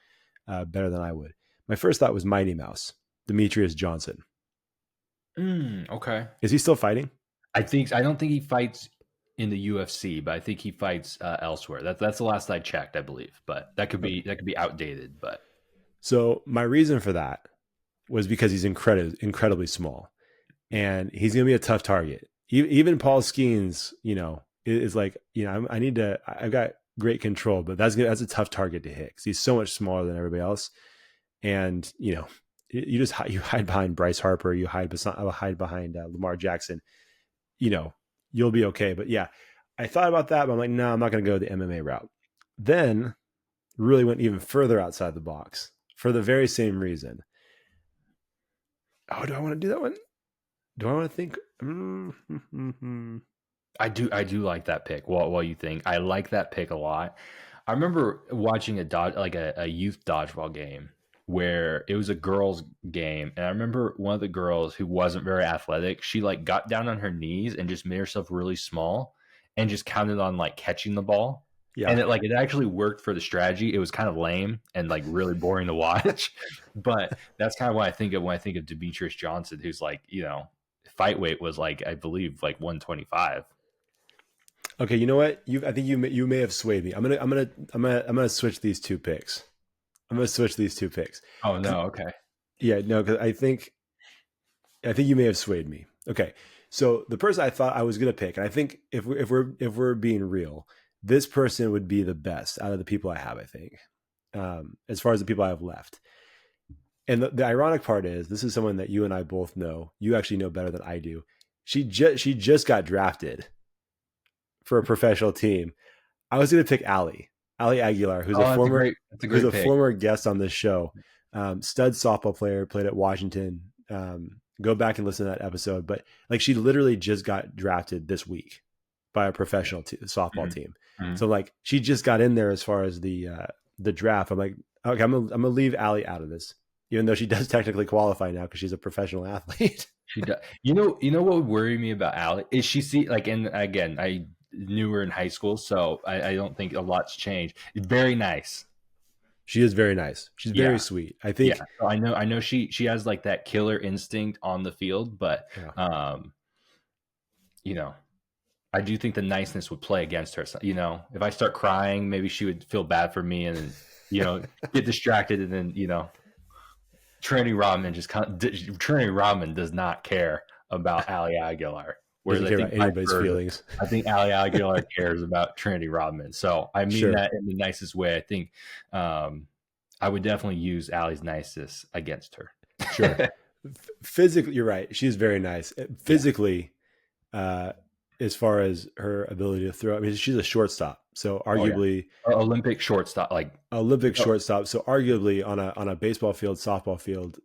better than I would. My first thought was Mighty Mouse, Demetrius Johnson. Okay. Is he still fighting? I don't think he fights in the UFC, but I think he fights elsewhere. That's the last I checked, I believe. But that could be outdated. But so my reason for that was because he's incredibly small, and he's going to be a tough target. Even Paul Skenes, is like, I've got great control, but that's a tough target to hit because he's so much smaller than everybody else. And you hide behind Bryce Harper, you hide behind Lamar Jackson, you'll be okay. But yeah, I thought about that, but I'm like, no, I'm not going to go the MMA route. Then really went even further outside the box for the very same reason. Oh, do I want to do that one? Do I want to think? I do like that pick. While you think, I like that pick a lot. I remember watching a youth dodgeball game where it was a girls' game, and I remember one of the girls who wasn't very athletic. She like got down on her knees and just made herself really small, and just counted on like catching the ball. Yeah, and it actually worked for the strategy. It was kind of lame and like really boring to watch, but that's kind of what I think of when I think of Demetrius Johnson, who's like, fight weight was like, I believe, like 125. Okay, you know what? I think you may have swayed me. I'm gonna switch these two picks. Oh no, okay. Yeah, no, because I think you may have swayed me. Okay, so the person I thought I was gonna pick, and I think if we're being real, this person would be the best out of the people I have. I think, as far as the people I have left. And the ironic part is, this is someone that you and I both know. You actually know better than I do. She just got drafted for a professional team. I was going to pick Ali Aguilar, who's a former guest on this show. Stud softball player, played at Washington. Go back and listen to that episode. But like, she literally just got drafted this week by a professional softball team. Mm-hmm. So like, she just got in there as far as the draft. I'm like, okay, I'm gonna leave Ali out of this, even though she does technically qualify now because she's a professional athlete. She does. You know what would worry me about Ali is and again, I knew her in high school, so I don't think a lot's changed. Very nice. She is very nice. She's very sweet. I think. Yeah, so I know she has like that killer instinct on the field, but I do think the niceness would play against her. So, if I start crying, maybe she would feel bad for me and get distracted, and then Trinity Rodman does not care about Ali Aguilar. Whereas I think anybody's feelings. I think Ali Aguilar cares about Trinity Rodman. So I mean that in the nicest way. I think I would definitely use Ali's niceness against her. Sure. Physically, you're right. She's very nice. Physically, as far as her ability to throw, I mean, she's a shortstop. So arguably Olympic shortstop. So arguably on a baseball field, softball field,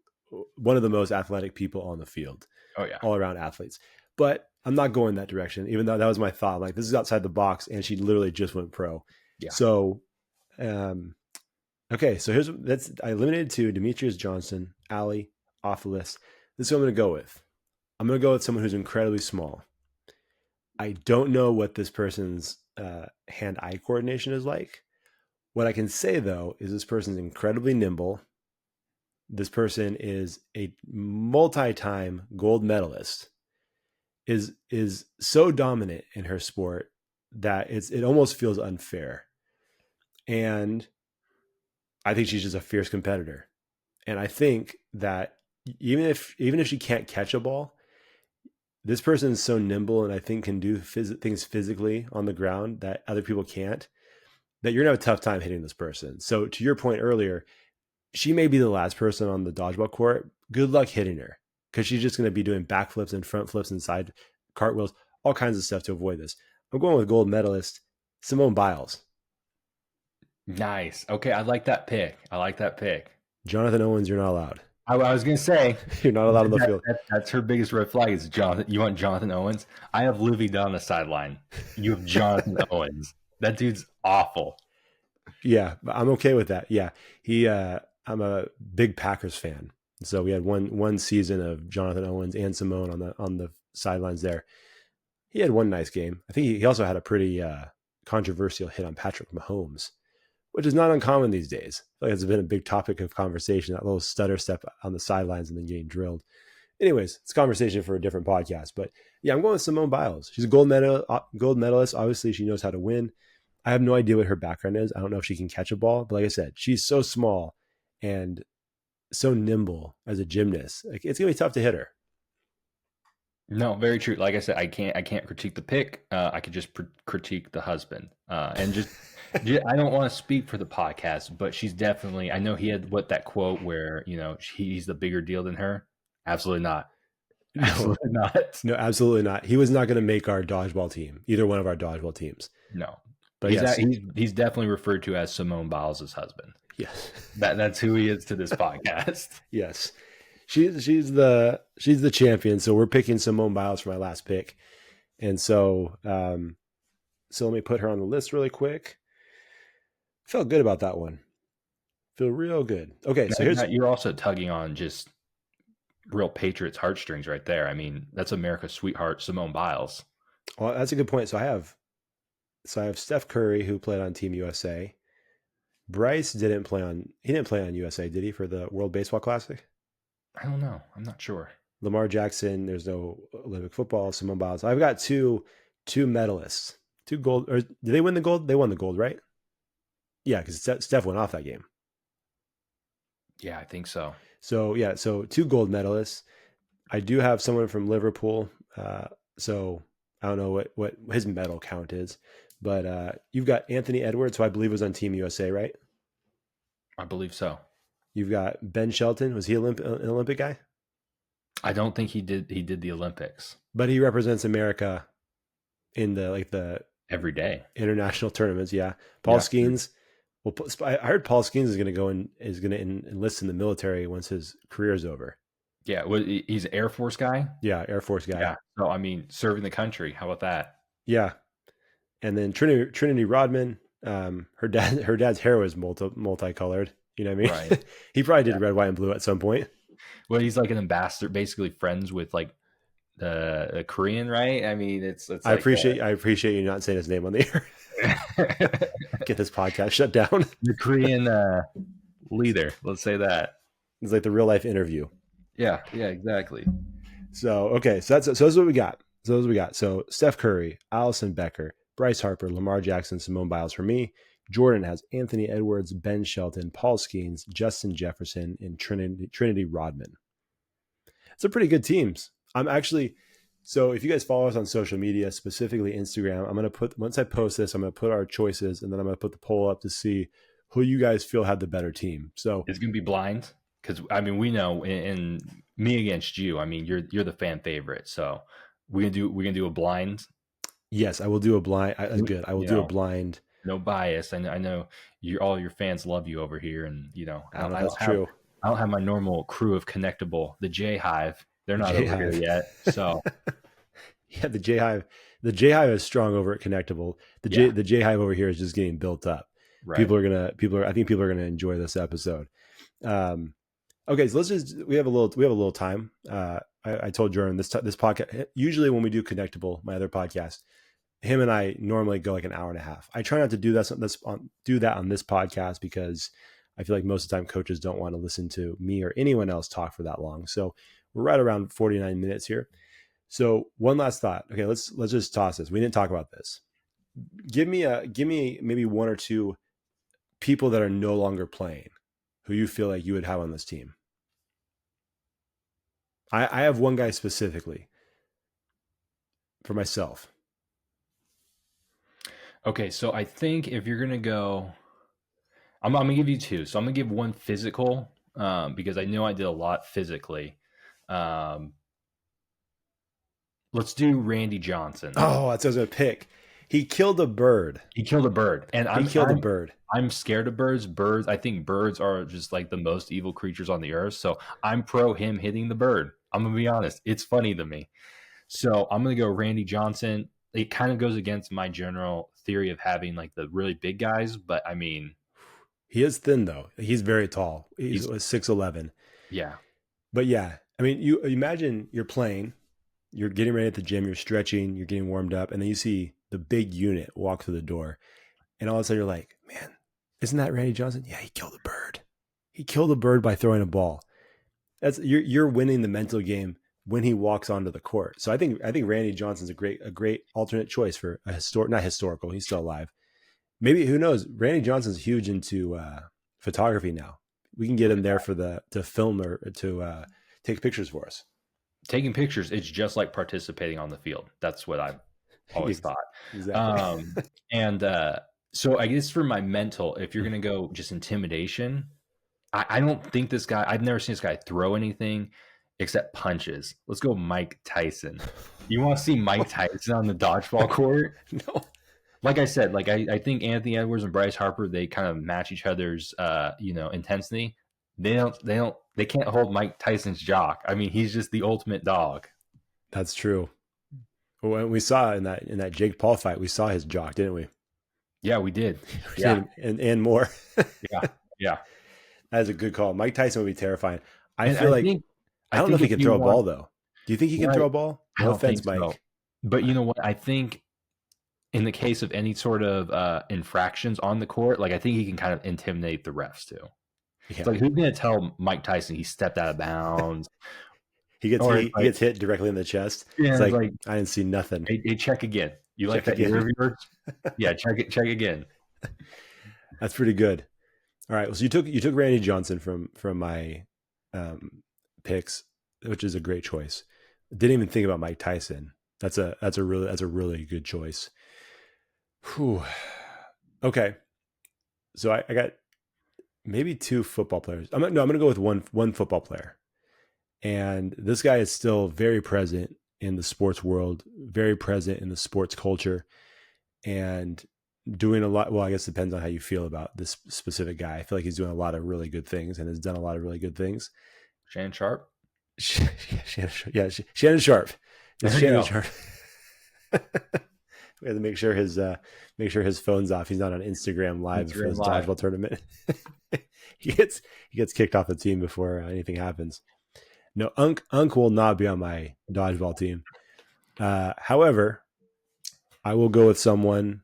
one of the most athletic people on the field. Oh yeah. All around athletes. But I'm not going that direction, even though that was my thought. I'm like, this is outside the box, and she literally just went pro. Yeah. So, okay. So I eliminated two: Demetrius Johnson, Ali, off the list. This is what I'm going to go with. I'm going to go with someone who's incredibly small. I don't know what this person's hand-eye coordination is like. What I can say though is this person's incredibly nimble. This person is a multi-time gold medalist. Is so dominant in her sport that it almost feels unfair. And I think she's just a fierce competitor. And I think that even if she can't catch a ball, this person is so nimble and I think can do things physically on the ground that other people can't, that you're gonna have a tough time hitting this person. So to your point earlier, she may be the last person on the dodgeball court. Good luck hitting her, because she's just going to be doing backflips and front flips and side cartwheels, all kinds of stuff to avoid this. I'm going with gold medalist Simone Biles. Nice. Okay, I like that pick. Jonathan Owens, you're not allowed. I was going to say, You're not allowed on the field. That's her biggest red flag is Jonathan. You want Jonathan Owens? I have Livy down the sideline. You have Jonathan Owens. That dude's awful. Yeah, I'm okay with that. Yeah, I'm a big Packers fan, so we had one season of Jonathan Owens and Simone on the sidelines there. He had one nice game. I think he also had a pretty controversial hit on Patrick Mahomes, which is not uncommon these days. I feel like it's been a big topic of conversation, that little stutter step on the sidelines and then getting drilled. Anyways, it's a conversation for a different podcast. But yeah, I'm going with Simone Biles. She's a gold medalist. Obviously, she knows how to win. I have no idea what her background is. I don't know if she can catch a ball. But like I said, she's so small and so nimble as a gymnast. Like, it's going to be tough to hit her. No, very true. Like I said, I can't critique the pick. I could just critique the husband, and just I don't want to speak for the podcast, but she's definitely. I know he had that quote where he's the bigger deal than her. Absolutely not. Absolutely not. No, absolutely not. He was not going to make our dodgeball team, either one of our dodgeball teams. No, but he's definitely referred to as Simone Biles' husband. Yes, that's who he is to this podcast. Yes. She's the champion, so we're picking Simone Biles for my last pick, and so let me put her on the list really quick. Felt good about that one. Feel real good. Okay, so you're also tugging on just real Patriots heartstrings right there. I mean, that's America's sweetheart, Simone Biles. Well, that's a good point. So I have Steph Curry, who played on Team USA. Bryce didn't play on USA, did he, for the World Baseball Classic? I don't know. I'm not sure. Lamar Jackson, there's no Olympic football. Simone Biles. I've got two medalists, 2 gold. Or did they win the gold? They won the gold, right? Yeah, because Steph went off that game. Yeah, I think so. So 2 gold medalists. I do have someone from Liverpool. So I don't know what his medal count is, but you've got Anthony Edwards, who I believe was on Team USA, right? I believe so. You've got Ben Shelton. Was he an Olympic guy? I don't think he did. He did the Olympics, but he represents America in the every day international tournaments. Yeah, Paul Skenes. Well, I heard Paul Skenes is going to enlist in the military once his career is over. Yeah, he's an Air Force guy. Yeah, Air Force guy. Yeah. So I mean, serving the country. How about that? Yeah, and then Trinity Rodman. Her dad's hair was multicolored. You know what I mean? Right. He probably did red, white, and blue at some point. Well, he's like an ambassador, basically friends with like the Korean, right? I mean, it's I appreciate you not saying his name on the air. Get this podcast shut down. The Korean leader, let's say that. It's like the real life interview. Yeah, exactly. So okay, so that's what we got. So Steph Curry, Alisson Becker, Bryce Harper, Lamar Jackson, Simone Biles for me. Jordan has Anthony Edwards, Ben Shelton, Paul Skenes, Justin Jefferson, and Trinity Rodman. It's a pretty good teams. So if you guys follow us on social media, specifically Instagram, once I post this, I'm going to put our choices, and then I'm going to put the poll up to see who you guys feel had the better team. So it's going to be blind, because I mean, we know in me against you, I mean, you're the fan favorite. So we're gonna do a blind. Yes, I will do a blind. That's good. I will do a blind. No bias. I know all your fans love you over here, and that's true. I don't have my normal crew of Connectable, the J Hive. They're not over here yet. So yeah, the J Hive is strong over at Connectable. The J Hive over here is just getting built up. Right. I think people are gonna enjoy this episode. Okay, so we have a little time. I told Jordan this podcast. Usually when we do Connectable, my other podcast, him and I normally go like an hour and a half. I try not to do that on this podcast because I feel like most of the time coaches don't want to listen to me or anyone else talk for that long. So we're right around 49 minutes here. So one last thought. Okay, let's just toss this. We didn't talk about this. Give me maybe 1 or 2 people that are no longer playing who you feel like you would have on this team. I have one guy specifically for myself. Okay, so I think if you're gonna go, I'm gonna give you 2. So I'm gonna give one physical, because I know I did a lot physically. Let's do Randy Johnson. Oh, that's what I was gonna pick. He killed a bird. He killed a bird, and He killed a bird. I'm scared of birds. I think birds are just like the most evil creatures on the earth. So I'm pro him hitting the bird. I'm gonna be honest. It's funny to me. So I'm gonna go Randy Johnson. It kind of goes against my general theory of having like the really big guys, but I mean, he is thin though. He's very tall. He's 6'11". Yeah. But yeah, I mean, you imagine you're playing, you're getting ready at the gym, you're stretching, you're getting warmed up, and then you see the big unit walk through the door, and all of a sudden you're like, man, isn't that Randy Johnson? Yeah, he killed a bird. He killed a bird by throwing a ball. You're winning the mental game when he walks onto the court. So I think Randy Johnson's a great alternate choice for a not historical. He's still alive. Maybe, who knows? Randy Johnson's huge into photography now. We can get him there to film or to take pictures for us. Taking pictures, it's just like participating on the field. That's what I've always thought. Exactly. So I guess for my mental, if you're going to go just intimidation, I don't think this guy, I've never seen this guy throw anything except punches. Let's go Mike Tyson. You want to see Mike Tyson on the dodgeball court? No. Like I said, like I think Anthony Edwards and Bryce Harper, they kind of match each other's intensity. They can't hold Mike Tyson's jock. I mean, he's just the ultimate dog. That's true. When we saw in that Jake Paul fight, we saw his jock, didn't we? Yeah, we did. And more. Yeah. That is a good call. Mike Tyson would be terrifying. I don't know if he can throw a ball though. Do you think he can throw a ball? No offense, Mike. So. But you know what? I think in the case of any sort of infractions on the court, like I think he can kind of intimidate the refs too. Yeah. It's like, who's going to tell Mike Tyson he stepped out of bounds? he gets hit directly in the chest. Yeah, it's like I didn't see nothing. Hey, check again. You check like that ear of yours? Yeah, check again. That's pretty good. All right. So you took Randy Johnson from my picks, which is a great choice. Didn't even think about Mike Tyson. That's a really good choice. Whew. Okay. So I got maybe two football players. I'm gonna go with one football player. And this guy is still very present in the sports world, very present in the sports culture, and doing a lot. Well, I guess it depends on how you feel about this specific guy. I feel like he's doing a lot of really good things and has done a lot of really good things. Shannon Sharp? Shannon Sharp. It's Shannon Sharp. We have to make sure his phone's off. He's not on Instagram Live for his dodgeball tournament. he gets kicked off the team before anything happens. No, Unc will not be on my dodgeball team. However, I will go with someone.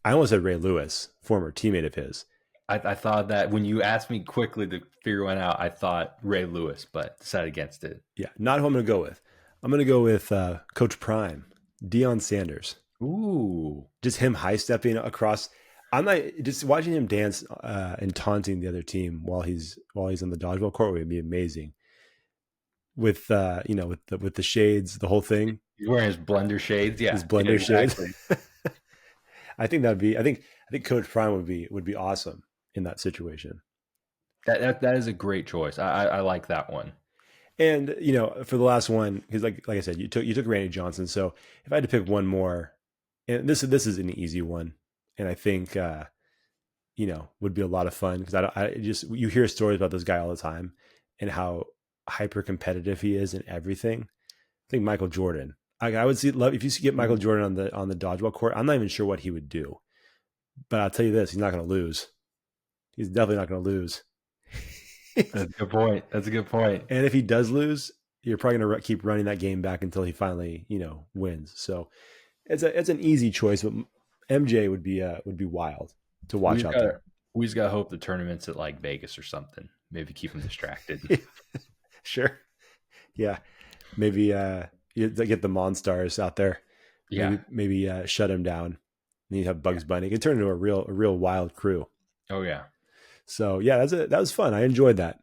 I almost said Ray Lewis, former teammate of his. I thought that when you asked me quickly to figure one out, I thought Ray Lewis, but decided against it. Yeah, not who I'm going to go with. I'm going to go with Coach Prime, Deion Sanders. Ooh, just him high stepping across. I'm not just watching him dance and taunting the other team while he's on the dodgeball court would be amazing. With with the shades, the whole thing. He's wearing his blender shades. Yeah, his blender shades. I think that'd be. I think Coach Prime would be awesome in that situation. That is a great choice. I like that one. And for the last one, because like I said, you took Randy Johnson. So if I had to pick one more, and this is an easy one, and I think would be a lot of fun because you hear stories about this guy all the time and how hyper competitive he is in everything. I think Michael Jordan. I would love if you get Michael Jordan on the dodgeball court. I'm not even sure what he would do, but I'll tell you this: he's not going to lose. He's definitely not going to lose. That's a good point. And if he does lose, you're probably going to keep running that game back until he finally wins. So it's an easy choice, but MJ would be wild to watch out there. We just got to hope the tournament's at like Vegas or something. Maybe keep him distracted. Sure. Yeah. Maybe you get the Monstars out there. Yeah. Maybe shut him down. And you have Bugs Bunny. It could turn into a real wild crew. Oh yeah. So yeah, that was fun. I enjoyed that.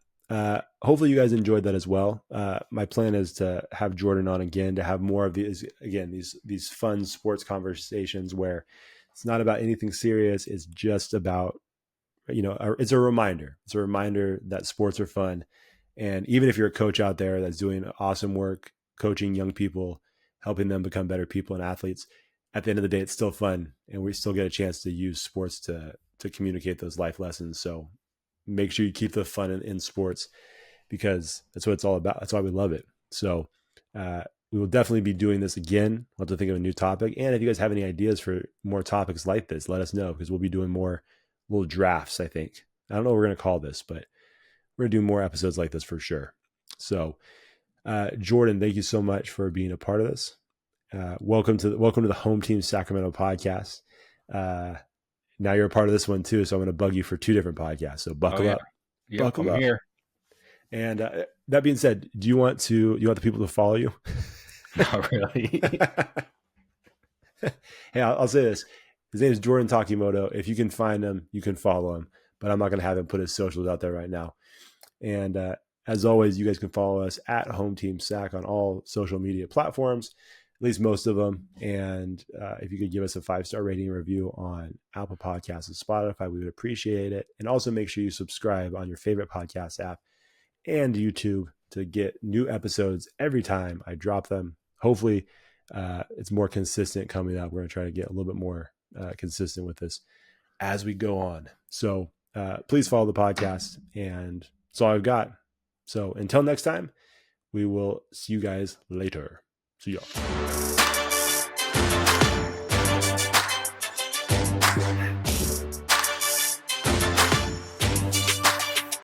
Hopefully you guys enjoyed that as well. My plan is to have Jordan on again, to have more of these fun sports conversations where it's not about anything serious. It's just about, it's a reminder. It's a reminder that sports are fun. And even if you're a coach out there that's doing awesome work, coaching young people, helping them become better people and athletes, at the end of the day, it's still fun, and we still get a chance to use sports to communicate those life lessons. So make sure you keep the fun in sports, because that's what it's all about. That's why we love it. So we will definitely be doing this again. We'll have to think of a new topic. And if you guys have any ideas for more topics like this, let us know, because we'll be doing more little drafts, I think. I don't know what we're going to call this, but we're going to do more episodes like this for sure. So Jordan, thank you so much for being a part of this. Welcome to the Home Team Sacramento podcast. Now you're a part of this one too, so I'm going to bug you for 2 different podcasts. So buckle up. Yep, buckle I'm up. here. And that being said, do you want the people to follow you? Not really. Hey, I'll say this. His name is Jordan Takimoto. If you can find him, you can follow him. But I'm not going to have him put his socials out there right now. And as always, you guys can follow us at Home Team Sac on all social media platforms, at least most of them. And if you could give us a 5-star rating and review on Apple Podcasts and Spotify, we would appreciate it. And also make sure you subscribe on your favorite podcast app and YouTube to get new episodes every time I drop them. Hopefully, it's more consistent coming up. We're going to try to get a little bit more consistent with this as we go on. So please follow the podcast, and that's all I've got. So until next time, we will see you guys later. See y'all.